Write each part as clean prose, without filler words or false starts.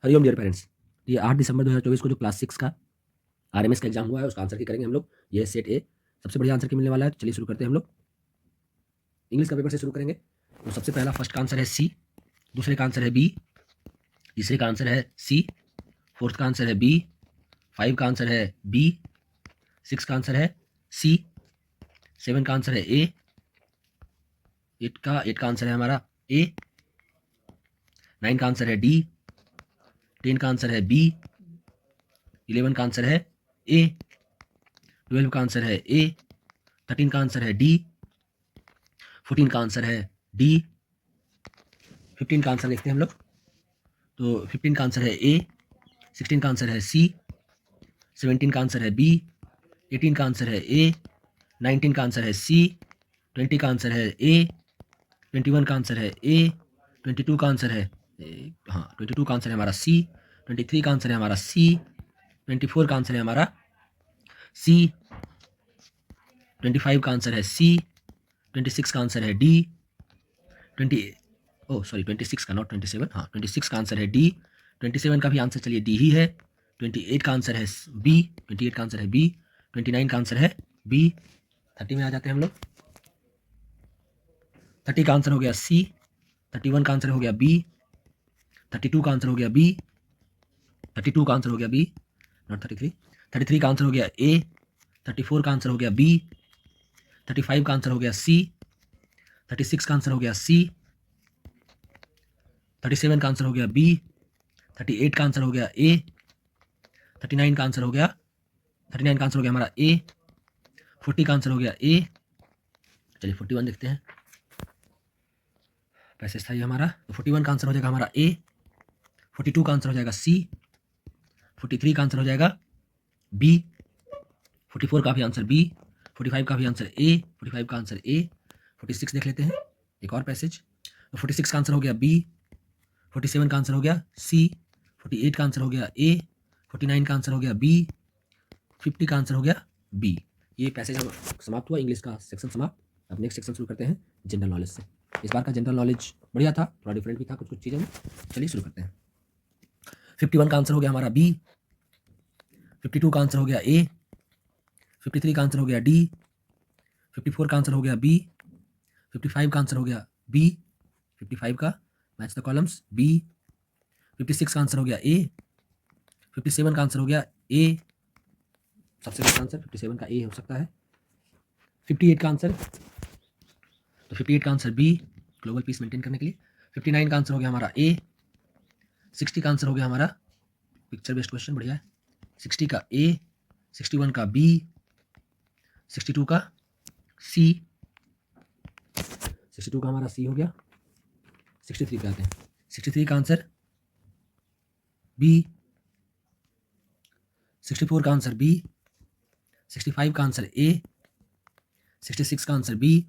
Hariom dear parents. ये 8 दिसंबर 2024 को जो क्लास 6 का आरएमएस का एग्जाम हुआ है उसका आंसर की करेंगे हम लोग। ये सेट ए सबसे बढ़िया आंसर की मिलने वाला है। चलिए शुरू करते हैं हम लोग। इंग्लिश का पेपर से शुरू करेंगे। तो सबसे पहला फर्स्ट का आंसर है सी, दूसरे का आंसर है बी, तीसरे का आंसर है सी, फोर्थ का आंसर है बी, 5 का आंसर है बी, 6 का आंसर है सी, 7 का आंसर है ए, 8 का आंसर है हमारा ए, 9 का आंसर है डी, 10 का आंसर है बी, 11 का आंसर है ए, 12 का आंसर है ए, 13 का आंसर है डी, 14 का आंसर है डी, 15 का आंसर लिखते हैं हम लोग। तो 15 का आंसर है ए, 16 का आंसर है सी, 17 का आंसर है बी, 18 का आंसर है ए, 19 का आंसर है सी, 20 का आंसर है ए, 21 का आंसर है ए, 22 का आंसर है 22 का आंसर है हमारा सी, 23 का आंसर है हमारा सी, 24 का आंसर है हमारा सी, 25 का आंसर है सी, 26 का आंसर है डी, 26 का नॉट 27, 26 का आंसर है डी, 27 का भी आंसर चलिए डी ही है, 28 का आंसर है बी, 28 का आंसर है बी, 29 का आंसर है बी, 30 में आ जाते हैं हम लोग। 30 का आंसर हो गया सी, 31 का आंसर हो गया बी, 32 का आंसर हो गया बी, 32 का आंसर हो गया बी नॉट 33, 33 का आंसर हो गया ए, 34 का आंसर हो गया बी, 35 का आंसर हो गया सी, 36 का आंसर हो गया सी, 37 का आंसर हो गया बी, 38 का आंसर हो गया ए, 39 का आंसर हो गया हमारा ए, 40 का आंसर हो गया ए। चलिए 41 देखते हैं, पैसेज था ये हमारा। तो 41 का आंसर हो जाएगा हमारा ए, 42 का आंसर हो जाएगा सी, 43 का आंसर हो जाएगा बी, 44 का भी आंसर बी, 45 का भी आंसर ए, 45 का आंसर ए, 46 देख लेते हैं एक और पैसेज। तो 46 का आंसर हो गया बी, 47 का आंसर हो गया सी, 48 का आंसर हो गया ए, 49 का आंसर हो गया बी, 50 का आंसर हो गया बी। ये पैसेज हम समाप्त हुआ, इंग्लिश का सेक्शन समाप्त। अब नेक्स्ट सेक्शन शुरू करते हैं जनरल नॉलेज से। इस बार का जनरल नॉलेज बढ़िया था, थोड़ा डिफरेंट भी था कुछ चीज़ों में। चलिए शुरू करते हैं। 51 का आंसर हो गया हमारा बी, 52 का आंसर हो गया ए, 53 का आंसर हो गया डी, 54 का आंसर हो गया बी, 55 का आंसर हो गया बी, 55 का मैच द कॉलम्स बी, 56 का आंसर हो गया ए, 57 का आंसर हो गया ए, सबसे बेस्ट आंसर 57 का ए हो सकता है। 58 का आंसर, तो 58 का answer B, global peace maintain करने के लिए। 59 का आंसर हो गया हमारा ए, 60 का आंसर हो गया हमारा, पिक्चर बेस्ड क्वेश्चन बढ़िया है, 60 का ए, 61 का बी, 62 का सी, 62 का हमारा सी हो गया। 63 पे आते हैं। 63 का आंसर बी, 64 का आंसर बी, 65 का आंसर ए, 66 का आंसर बी,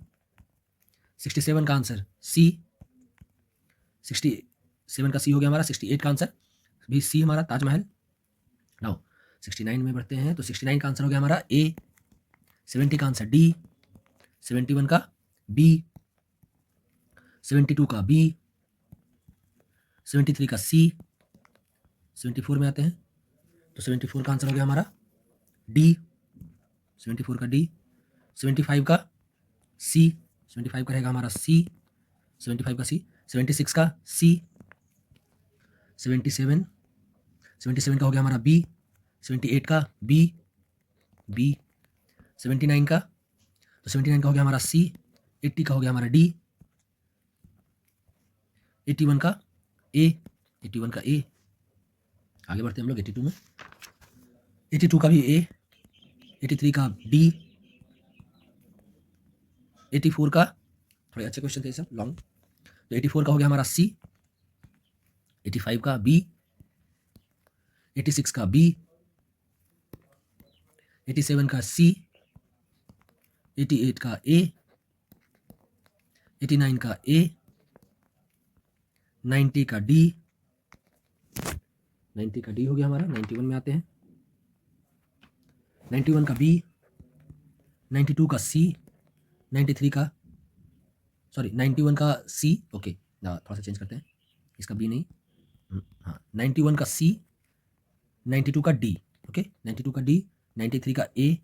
67 का आंसर सी, 67 का सी हो गया हमारा। 68 का आंसर भी सी हमारा, ताजमहल। नाउ 69 में बढ़ते हैं। तो 69 का आंसर हो गया हमारा ए, 70 का आंसर डी, 71 का बी, 72 का बी, 73 का सी, 74 में आते हैं। तो 74 का आंसर हो गया हमारा डी, 74 का डी, 75 का सी, 75 का रहेगा हमारा सी, 75 का सी, 76 का सी, 77 का हो गया हमारा बी, 78 का बी, 79 का, तो 79 का हो गया हमारा सी, 80 का हो गया हमारा डी, 81 का ए, 81 का ए। आगे बढ़ते हैं हम लोग 82 में। 82 का भी ए, 83 का डी, 84 का, थोड़े अच्छे क्वेश्चन थे सब लॉन्ग। तो 84 का हो गया हमारा सी, 85 का बी, 86 का बी, 87 का सी, 88 का ए, 89 का ए, 90 का डी, 90 का डी हो गया हमारा। 91 में आते हैं। 91 का बी, 92 का सी, 93 का, सॉरी 91 का सी, ओके थोड़ा सा चेंज करते हैं, इसका बी नहीं, हाँ 91 का सी, 92 का डी, ओके 92 का डी, 93 का ए,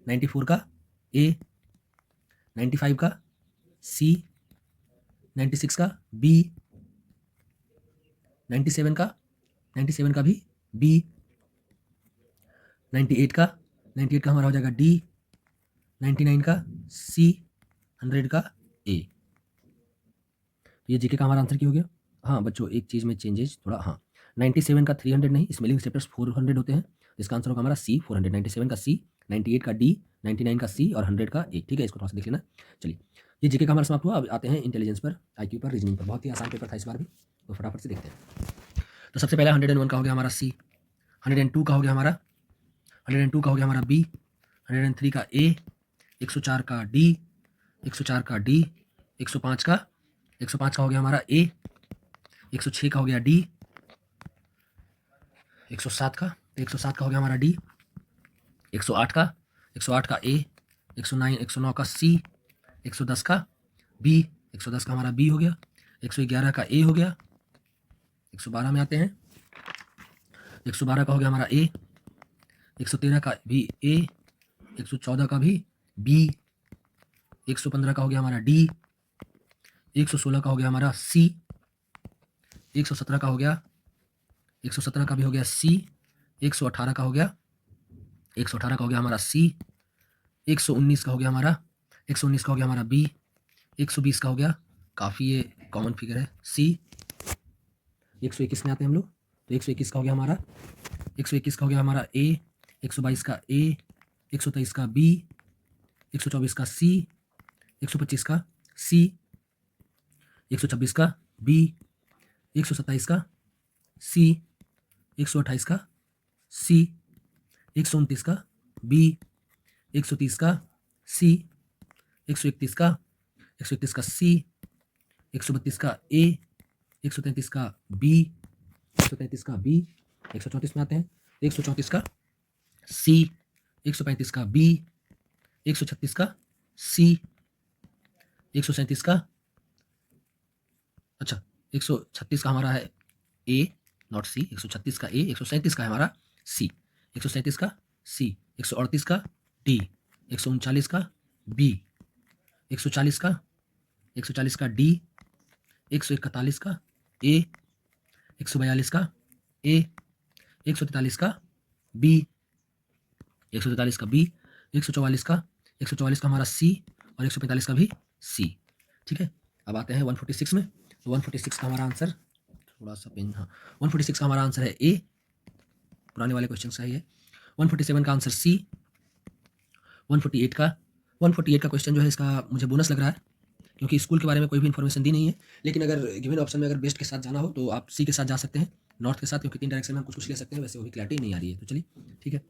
94 का ए, 95 का सी, 96 का बी, 97 का भी बी, 98 का हमारा हो जाएगा डी, 99 का सी, 100 का ए। ये जीके का हमारा आंसर क्या हो गया? हाँ बच्चों एक चीज़ में चेंजेस थोड़ा, हाँ 97 का 300 नहीं, स्मेलिंग चैप्टर्स 400 होते हैं, इसका आंसर होगा हमारा सी 400, 97 का सी, 98 का डी, 99 का सी और 100 का ए। ठीक है, इसको थोड़ा सा देख लेना। चलिए ये जीके का हमारा समाप्त हुआ। अब आते हैं इंटेलिजेंस पर, आईक्यू पर, रीजनिंग पर। बहुत ही आसान पेपर था इस बार भी, तो फटाफट से देखते हैं। तो सबसे पहला 101 का हो गया हमारा सी, 102 का हो गया हमारा, 102 का हो गया हमारा बी, 103 का ए, 104 का डी, 104 का डी, 105 का हो गया हमारा ए, 106 का हो गया डी, 107 का हो गया हमारा डी, 108 का ए, 109 का सी, 110 का बी, 110 का हमारा बी हो गया, 111 का ए हो गया, 112 में आते हैं, 112 का हो गया हमारा ए, 113 का भी ए, 114 का भी बी, 115 का हो गया हमारा डी, 116 का हो गया हमारा सी, 117 का हो गया, 117 का भी हो गया सी, 118 का हो गया, 118 का हो गया हमारा सी, 119 का हो गया हमारा, 119 का हो गया हमारा बी, 120 का हो गया, काफ़ी ये कॉमन फिगर है सी। 121 में आते हैं हम लोग, तो 121 का हो गया हमारा, 121 का हो गया हमारा ए, 122 का ए, 123 का बी, 124 का सी, 125 का सी, 126 का बी, 127 का सी, 128 का सी, 129 का बी, 130 का सी, 131 का सी, 132 का ए, 133 का बी, 133 का बी, 134 में आते हैं, 134 का सी, 135 का बी, 136 का सी, 137 का, अच्छा 136 का हमारा है ए नॉट सी, 136 का ए, 137 का है हमारा सी, 137 का सी, 138 का डी, 139 का बी, 140 का डी, 141 का ए, 142 का ए, 143 का बी, 143 का बी, 144 का हमारा सी और 145 का भी सी। ठीक है, अब आते हैं 146 में। तो 146 का हमारा आंसर, थोड़ा सा पेन, हाँ 146 का हमारा आंसर है ए, पुराने वाले क्वेश्चन का ही है। 147 का आंसर सी, 148 का क्वेश्चन जो है इसका मुझे बोनस लग रहा है, क्योंकि स्कूल के बारे में कोई भी इन्फॉर्मेशन दी नहीं है, लेकिन अगर गिवन ऑप्शन में अगर बेस्ट के साथ जाना हो तो आप सी के साथ जा सकते हैं, नॉर्थ के साथ, क्योंकि 3 डायरेक्शन में हम कुछ ले सकते हैं, वैसे वो भी क्लैरिटी नहीं आ रही है। तो चलिए ठीक है,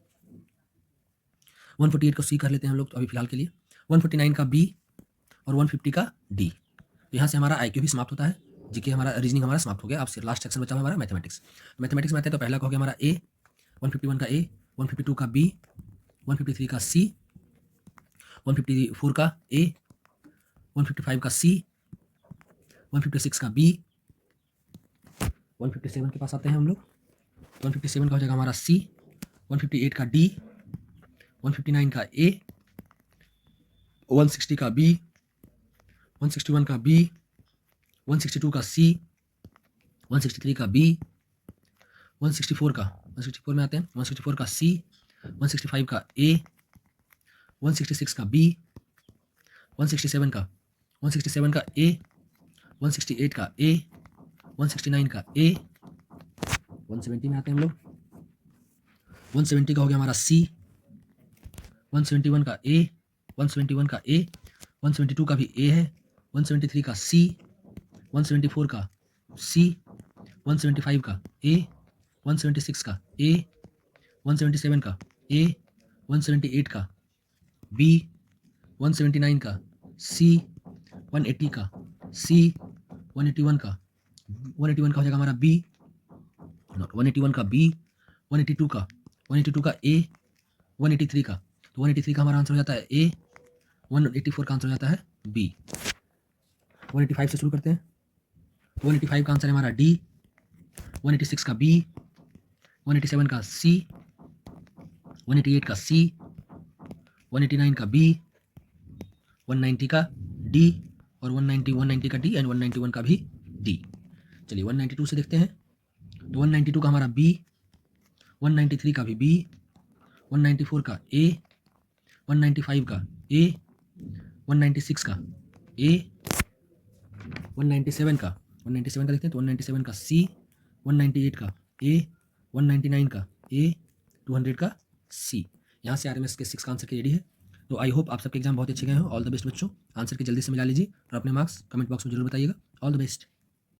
148 को सी कर लेते हैं हम लोग तो अभी फिलहाल के लिए, 149 का बी और 150 का डी। तो यहाँ से हमारा IQ भी समाप्त होता है, जीके हमारा, रीजनिंग हमारा समाप्त हो गया। अब लास्ट सेक्शन बचा हमारा मैथमेटिक्स में आते हैं। तो पहला का हो गया हमारा ए, 151 का ए, 152 का बी, 153 का सी, 154 का ए, 155 का सी, 156 का बी, 157 के पास आते हैं हम लोग। 157 का हो जाएगा हमारा सी, 158 का डी, 159 का ए, 160 का बी, 161 का बी, 162 का सी, 163 का बी, 164 में आते हैं, 164 का सी, 165 का ए, 166 का बी, 167 का ए, 168 का ए, 169 का ए, 170 में आते हैं हम लोग। 170 का हो गया हमारा सी, 171 का ए, 171 का ए, 172 का भी ए है, 173 का सी, 174 का सी, 175 का ए, 176 का ए, 177 का ए, 178 का बी, 179 का सी, 180 का सी, 181 का हो जाएगा हमारा बी, 181 का बी, 182 का ए, 183 का, तो 183 का हमारा आंसर हो जाता है ए, 184 का आंसर हो जाता है बी। 185 से शुरू करते हैं। 185 का आंसर है हमारा डी, 186 का बी, 187 का सी, 188 का सी, 189 का बी, 190 का डी और 190 का डी एंड 191 का भी डी। चलिए 192 से देखते हैं। तो 192 का हमारा बी, 193 का भी बी, 194 का ए, 195 का ए, 196 का ए, 197 का देखते हैं। तो 197 का सी, 198 का ए, 199 का ए, 200 का सी। यहाँ से RMS के 6 का आंसर की रेडी है। तो आई होप आप सबके एग्जाम बहुत अच्छे गए हो। ऑल द बेस्ट बच्चों। आंसर की जल्दी से मिला लीजिए और अपने मार्क्स कमेंट बॉक्स में जरूर बताइएगा। All the best.